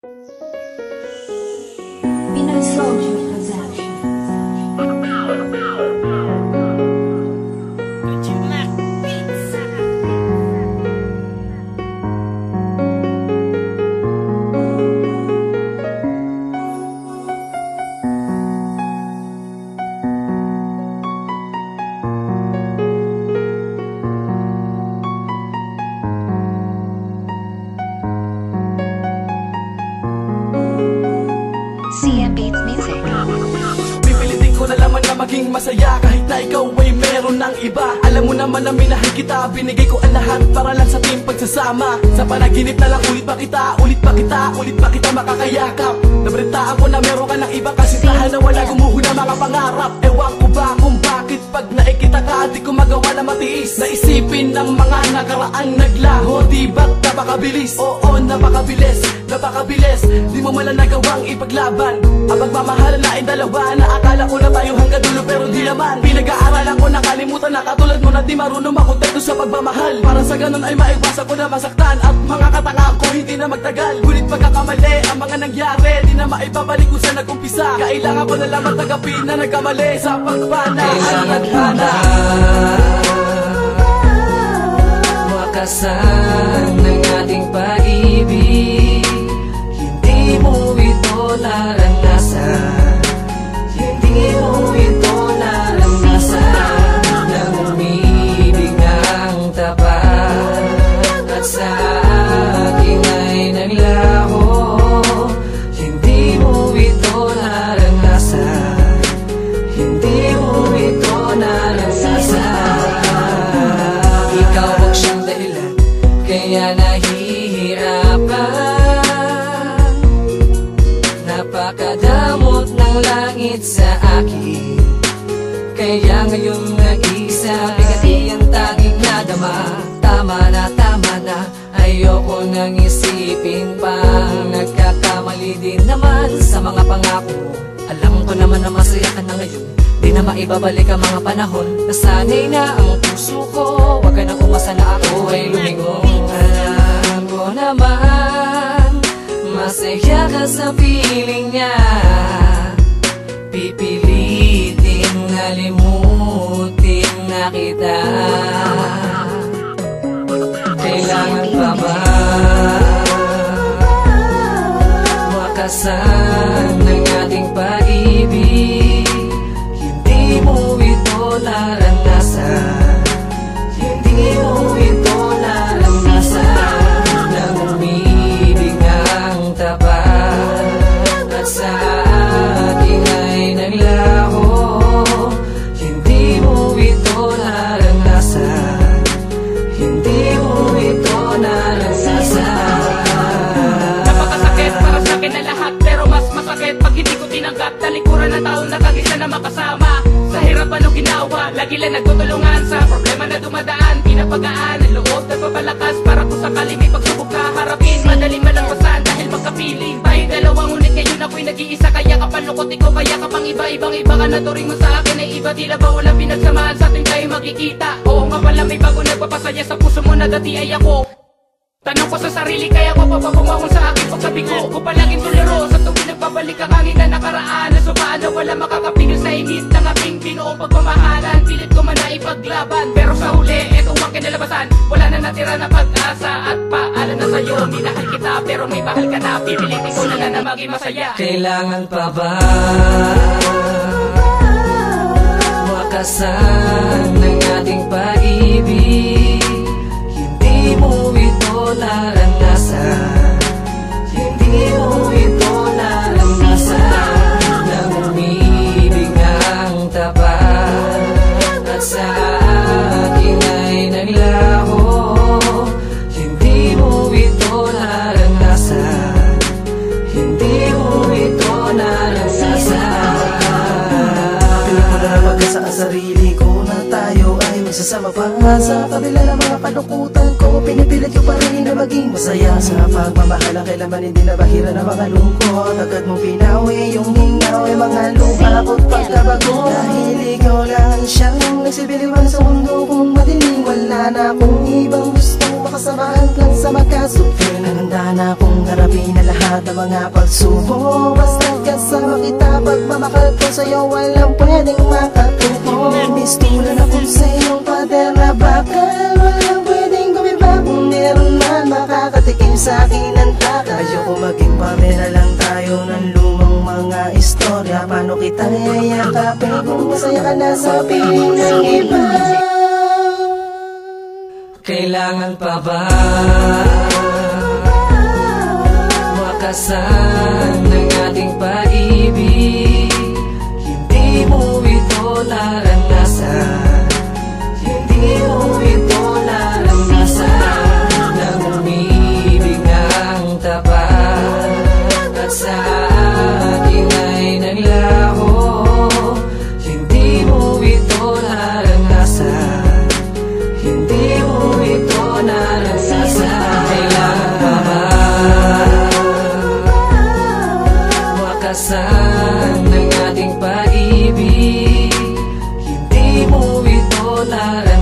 Pinoy Soldier Production. CM Beats Music. Pipilitin ko na laman na maging masaya kahit na ikaw ay meron ng iba. Alam mo naman na minahal kita, binigay ko ang lahat para lang sa ating pagsasama. Sa panaginip na lang ulit pa kita makakayakap. Nabalitaan ko na meron ka ng iba kasi tahan na wala gumuho na mga pangarap. Ewan ko ba kung bakit pag naikita ka di ko magawa na matiis. Naisipin ng mga nakaraang naglaho, di ba't napakabilis? Oo, napakabilis. Di mo man lang nagawang ipaglaban ang pagmamahal na ay dalawa na akala ko na tayo hanggang dulo pero di naman. Pinag-aaralan ko nakalimutan na katulad mo na di marunong makontento sa pagmamahal. Para sa ganun ay maiwasan ko na masaktan at mga katanga ko hindi na magtagal. Ngunit pagkakamali ang mga nangyari di na maibabalik kung saan nag-umpisa. Kailangan ko na lang matagapin na nagkamali sa pagpana at nagpana. Wakasan ng ating pag-ibig, hindi mo ito naranasan. Hindi mo ito naranasan. Nang umibig ng tapat at sa akin ay naglaho. Hindi mo ito naranasan. Hindi mo ito naranasan. Ikaw ang siyang dahilan kaya nahihirapan. Napakadamot ng langit sa akin, kaya ngayon nag-isa bigati ang tanging nadama. Tama na, ayoko nang isipin pang nagkakamali din naman sa mga pangako. Alam ko naman na masaya ka na ngayon, di na maibabalik ang mga panahon. Nasanay na ang puso ko, wag ka nang umasa na ako ay lumingon. Alam ko naman masaya ka sa piling niya. Pipilitin na limutin na kita. Kailangan pa ba wakasan ng ating pag-ibig? Hindi mo ito naranasan. Hindi mo ito naranasan. Nang umibig ng tapat at sa akin ay naglaho. Hindi mo ito naranasan. Hindi mo ito naranasan. Napakasakit para sa akin na lahat, pero mas masakit pag hindi ko tinanggap. Talikuran na taon na kag-isa na makasama. Sa hirap ano ginawa, lagi lang nagtutulungan. Sa problema na dumadaan, pinapagaan ang loob na papalakas para kung sakali may pagsubok ka harapin. Madaling malangwasan dahil magkapiling tayo dalawa, ngunit ngayon ako'y nag-iisa. Kaya kapalukot ikaw, kaya kapang iba-ibang-iba ka na. Turing mo sa akin ay iba, tila ba walang pinagsamahan sa ating tayo magkikita. Oo nga pala may bago nagpapasaya sa puso mo na dati ay ako. Tanong ko sa sarili kaya ko papapumawang sa akin pagsabi ko. Ko palaging tuliro sa tuwing nagpabalik ang hangin na nakaraan. Na sumaan na wala makakapigil sa init ng ating binuong pagmamahalan. Pilit ko man na ipaglaban, pero sa huli etong ang kinalabasan. Wala na natira na pag-asa at paalam na sa'yo. Minahal kita pero may mahal ka na. Pipilitin ko na lang na maging masaya. Kailangan pa ba wakasan ng ating pag-ibig? Hindi mo ito naranasan. Hindi mo ito naranasan. Nang umibig ng tapat at sa akin ay naglaho. Hindi mo ito naranasan. Hindi mo ito naranasan. Pinapagawag ka sa sarili ko na tayo ay magsasama pa. Sa kabila ng mga kalukutan ko, pinipilit ko pa rin na maging masaya. Sa pagmamahal ang kailanman hindi na bahira ng mga lungkot. Agad mong pinawi yung hinaw ay mga lupa ko't pagkabago. Dahil ikaw lang siyang nagsiliwan sa mundo kong madilim. Wala na akong ibang gusto makasamahan lang sa magkasukin. Handa na akong Harapin na lahat ng mga pagsubok Basta't kasama kita, pagmamahal ko sa'yo walang pwedeng makatuko Mistula na kung sa iyong pader na bakal Walang pwedeng gumiba kung meron man makakatikim sa akin ang takal Ayoko maging pamera lang tayo ng lumang mga istorya Paano kita yayakapin kung masaya ka na sa piling ng iba Kailangan pa ba wakasan ng ating pag-ibig? Hindi mo ito naranasan, hindi mo ito naranasan na umibig ng tapat at sa akin ay naglaho. Hindi mo ito naranasan, hindi mo ito naranasan. Kailangan pa ba wakasan ng ating pag-ibig? Hindi mo ito naranasan.